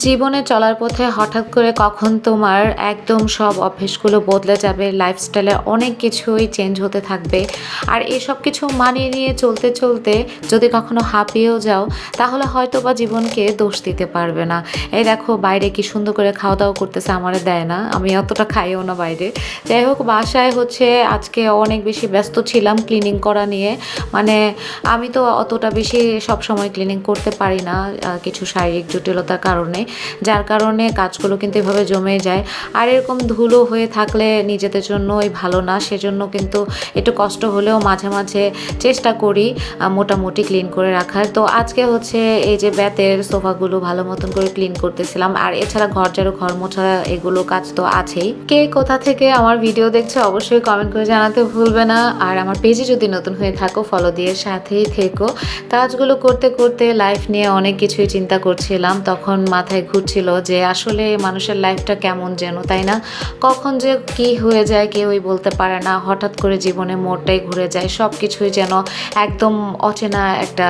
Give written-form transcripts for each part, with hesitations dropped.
জীবনে চলার পথে হঠাৎ করে কখন তোমার একদম সব অভ্যেসগুলো বদলে যাবে, লাইফস্টাইলে অনেক কিছুই চেঞ্জ হতে থাকবে। আর এসব কিছু মানিয়ে নিয়ে চলতে চলতে যদি কখনো হাঁপিয়েও যাও, তাহলে হয়তো বা জীবনকে দোষ দিতে পারবে না। এই দেখো বাইরে কি সুন্দর করে খাওয়া দাওয়া করতেছে, আমারে দেয় না, আমি অতটা খাইও না বাইরে। যাই হোক, বাসায় হচ্ছে আজকে অনেক বেশি ব্যস্ত ছিলাম ক্লিনিং করা নিয়ে। মানে আমি তো অতটা বেশি সব সময় ক্লিনিং করতে পারি না, কিছু শারীরিক জটিলতার কারণে, যার কারণে কাজগুলো কিন্তু এভাবে জমে যায়। আর এরকম ধুলো হয়ে থাকলে নিজেদের জন্যই ভালো না, সেজন্য কিন্তু একটু কষ্ট হলেও মাঝে মাঝে চেষ্টা করি মোটামুটি ক্লিন করে রাখার। তো আজকে হচ্ছে এই যে বেতের সোফাগুলো ভালো মতন করে ক্লিন করতেছিলাম। আর এছাড়া ঘর ঝাড়ু, ঘর মোছা, এগুলো কাজ তো আছেই। কে কোথা থেকে আমার ভিডিও দেখছে অবশ্যই কমেন্ট করে জানাতে ভুলবে না। আর আমার পেজে যদি নতুন হয়ে থাকো, ফলো দিয়ে সাথেই থেকো। কাজগুলো করতে করতে লাইফ নিয়ে অনেক কিছুই চিন্তা করছিলাম, তখন মাথায় ঘুরছিল যে আসলে মানুষের লাইফটা কেমন যেন, তাই না? কখন যে কি হয়ে যায় কেউই বলতে পারে না। হঠাৎ করে জীবনে মোড়টাই ঘুরে যায়, সব কিছুই যেন একদম অচেনা একটা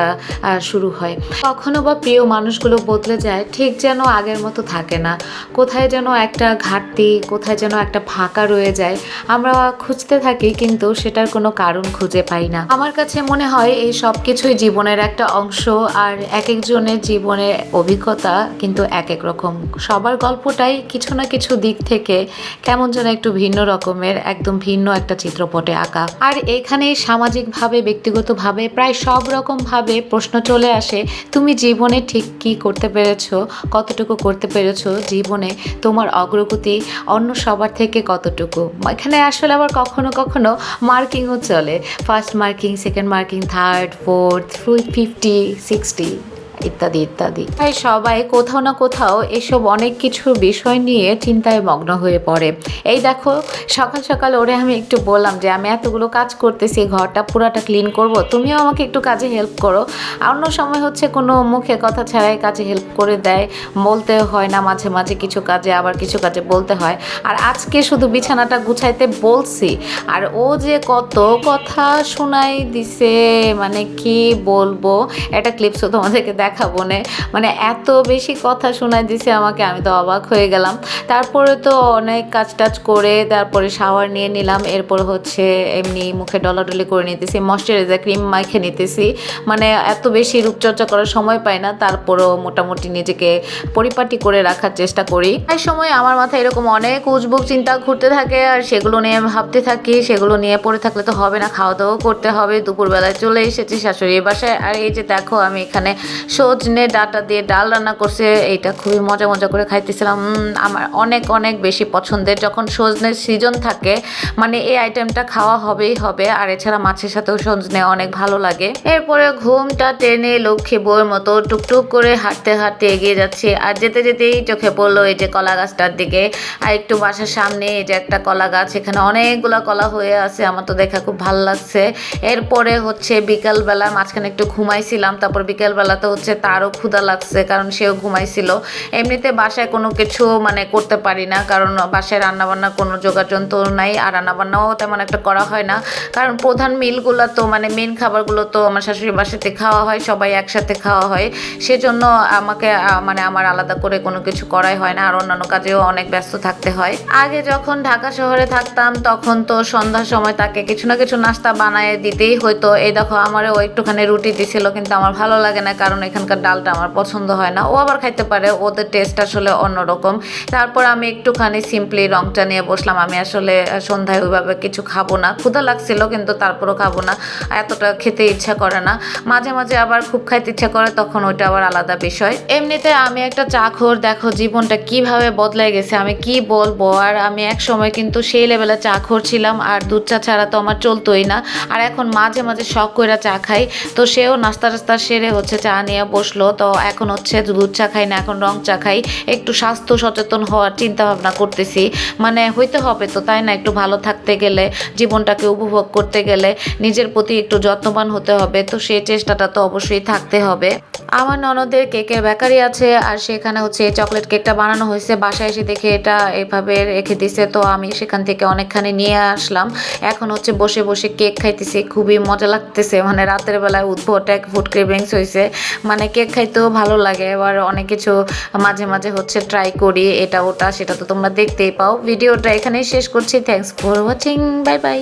শুরু হয়। কখনো বা প্রিয় মানুষগুলো বদলে যায়, ঠিক যেন আগের মতো থাকে না। কোথায় যেন একটা ঘাটতি, কোথায় যেন একটা ফাঁকা রয়ে যায়। আমরা খুঁজতে থাকি কিন্তু সেটার কোনো কারণ খুঁজে পাই না। আমার কাছে মনে হয় এই সব কিছুই জীবনের একটা অংশ। আর এক একজনের জীবনের অভিজ্ঞতা কিন্তু এক এক রকম। সবার গল্পটাই কিছু না কিছু দিক থেকে কেমন যেন একটু ভিন্ন রকমের, একদম ভিন্ন একটা চিত্রপটে আঁকা। আর এখানে সামাজিকভাবে, ব্যক্তিগতভাবে, প্রায় সব রকমভাবে প্রশ্ন চলে আসে, তুমি জীবনে ঠিক কি করতে পেরেছো, কতটুকু করতে পেরেছো, জীবনে তোমার অগ্রগতি অন্য সবার থেকে কতটুকু। এখানে আসলে আবার কখনো কখনো মার্কিংও চলে, first marking, second marking, third, fourth, 50, 60 ইত্যাদি ইত্যাদি। তাই সবাই কোথাও না কোথাও এসব অনেক কিছু বিষয় নিয়ে চিন্তায় মগ্ন হয়ে পড়ে। এই দেখো, সকাল সকাল ওরে আমি একটু বললাম যে আমি এতগুলো কাজ করতেছি, ঘরটা পুরাটা ক্লিন করব, তুমিও আমাকে একটু কাজে হেল্প করো। অন্য সময় হচ্ছে কোনো মুখে কথা ছাড়াই কাজে হেল্প করে দেয়, বলতে হয় না। মাঝে মাঝে কিছু কাজে, আবার কিছু কাজে বলতে হয়। আর আজকে শুধু বিছানাটা গুছাইতে বলছি, আর ও যে কত কথা শোনাই দিছে, মানে কি বলবো, একটা ক্লিপসও তোমাদেরকে দেখাবো না। মানে এত বেশি কথা শোনাই দিছে আমাকে, আমি তো অবাক হয়ে গেলাম। তারপরে তো অনেক কাজ টাজ করে তারপরে শাওয়ার নিয়ে নিলাম। এরপর হচ্ছে এমনি মুখে ডলাডলি করে নিতেছি, ময়শ্চারাইজার ক্রিম মাখে নিতেছি। মানে এত বেশি রূপচর্চা করার সময় পাই না, তারপরেও মোটামুটি নিজেকে পরিপাটি করে রাখার চেষ্টা করি। এই সময় আমার মাথায় এরকম অনেক উজবুক চিন্তা ঘুরতে থাকে, আর সেগুলো নিয়ে ভাবতে থাকি। সেগুলো নিয়ে পড়ে থাকলে তো হবে না, খাওয়া দাওয়াও করতে হবে। দুপুরবেলায় চলে এসেছি শাশুড়ির বাসায়। আর এই যে দেখো, আমি এখানে সজনে ডাঁটা দিয়ে ডাল রান্না করছে, এইটা খুবই মজা মজা করে খাইতেছিলাম। আমার অনেক অনেক বেশি পছন্দের। যখন সজনের সিজন থাকে, মানে এই আইটেমটা খাওয়া হবেই হবে। আর এছাড়া মাছের সাথেও সজনে অনেক ভালো লাগে। এরপরে ঘুমটা টেনে লক্ষ্মী বউয়ের মতো টুকটুক করে হাঁটতে হাঁটতে এগিয়ে যাচ্ছি। আর যেতে যেতেই চোখে পড়লো এই যে কলা গাছটার দিকে। আর একটু বাসার সামনে এই যে একটা কলা গাছ, এখানে অনেকগুলা কলা হয়ে আছে, আমার তো দেখা খুব ভালো লাগছে। এরপরে হচ্ছে বিকালবেলা মাঝখানে একটু ঘুমাইছিলাম, তারপর বিকালবেলা তো হচ্ছে তারও ক্ষুধা লাগছে, কারণ সেও ঘুমাইছিল। এমনিতে বাসায় কোনো কিছু মানে করতে পারি না, কারণ বাসায় রান্নাবান্নার কোনো যোগাযন্ত্র নাই। আর রান্নাবান্নাও তেমন একটা করা হয় না, কারণ প্রধান মিলগুলো তো মানে মেন খাবারগুলো তো আমার শাশুড়ি বাসাতে খাওয়া হয়, সবাই একসাথে খাওয়া হয়। সেজন্য আমাকে মানে আমার আলাদা করে কোনো কিছু করাই হয় না। আর অন্যান্য কাজেও অনেক ব্যস্ত থাকতে হয়। আগে যখন ঢাকা শহরে থাকতাম, তখন তো সন্ধ্যার সময় তাকে কিছু না কিছু নাস্তা বানায় দিতেই হতো। এই দেখো, আমারও একটুখানি রুটি দিছিল, কিন্তু আমার ভালো লাগে না, কারণ এখানকার ডালটা আমার পছন্দ হয় না। ও আবার খাইতে পারে, ওদের টেস্ট আসলে অন্যরকম। তারপর আমি একটুখানি সিম্পলি রংটা নিয়ে বসলাম। আমি আসলে সন্ধ্যায় ওইভাবে কিছু খাবো না, ক্ষুধা লাগছিল কিন্তু তারপরও খাবো না, এতটা খেতে ইচ্ছা করে না। মাঝে মাঝে আবার খুব খাইতে ইচ্ছা করে, তখন ওইটা আবার আলাদা বিষয়। এমনিতে আমি একটা চাখোর, দেখো জীবনটা কিভাবে বদলে গেছে আমি কি বলবো। আর আমি এক সময় কিন্তু সেই লেভেলে চাখোর ছিলাম, আর দুধ চা ছাড়া তো আমার চলতোই না। আর এখন মাঝে মাঝে শখ করে চা খাই। তো সেও নাস্তা টাস্তা সেরে হচ্ছে চা নিয়ে বসলো। তো এখন হচ্ছে দুধ চা খাই না, এখন রং চা খাই। একটু স্বাস্থ্য সচেতন হওয়ার চিন্তা ভাবনা করতেছি, মানে হইতে হবে তো, তাই না? একটু ভালো থাকতে গেলে, জীবনটাকে উপভোগ করতে গেলে নিজের প্রতি একটু যত্নবান হতে হবে। তো সেই চেষ্টাটা তো অবশ্যই থাকতে হবে। আমার ননদের কেকের বেকারি আছে, আর সেখানে হচ্ছে এই চকলেট কেকটা বানানো হয়েছে। বাসায় এসে দেখে এটা এভাবে রেখে দিছে, তো আমি সেখান থেকে অনেকখানি নিয়ে আসলাম। এখন হচ্ছে বসে বসে কেক খাইতেছি, খুবই মজা লাগতেছে। মানে রাতের বেলায় উদ্ভট এক ফুড ক্রেভিংস হয়েছে, মানে কেক খাইতেও ভালো লাগে, আবার অনেক কিছু মাঝে মাঝে হচ্ছে ট্রাই করি এটা ওটা, সেটা তো তোমরা দেখতেই পাও। ভিডিওটা এখানেই শেষ করছি। Thanks for watching, bye bye.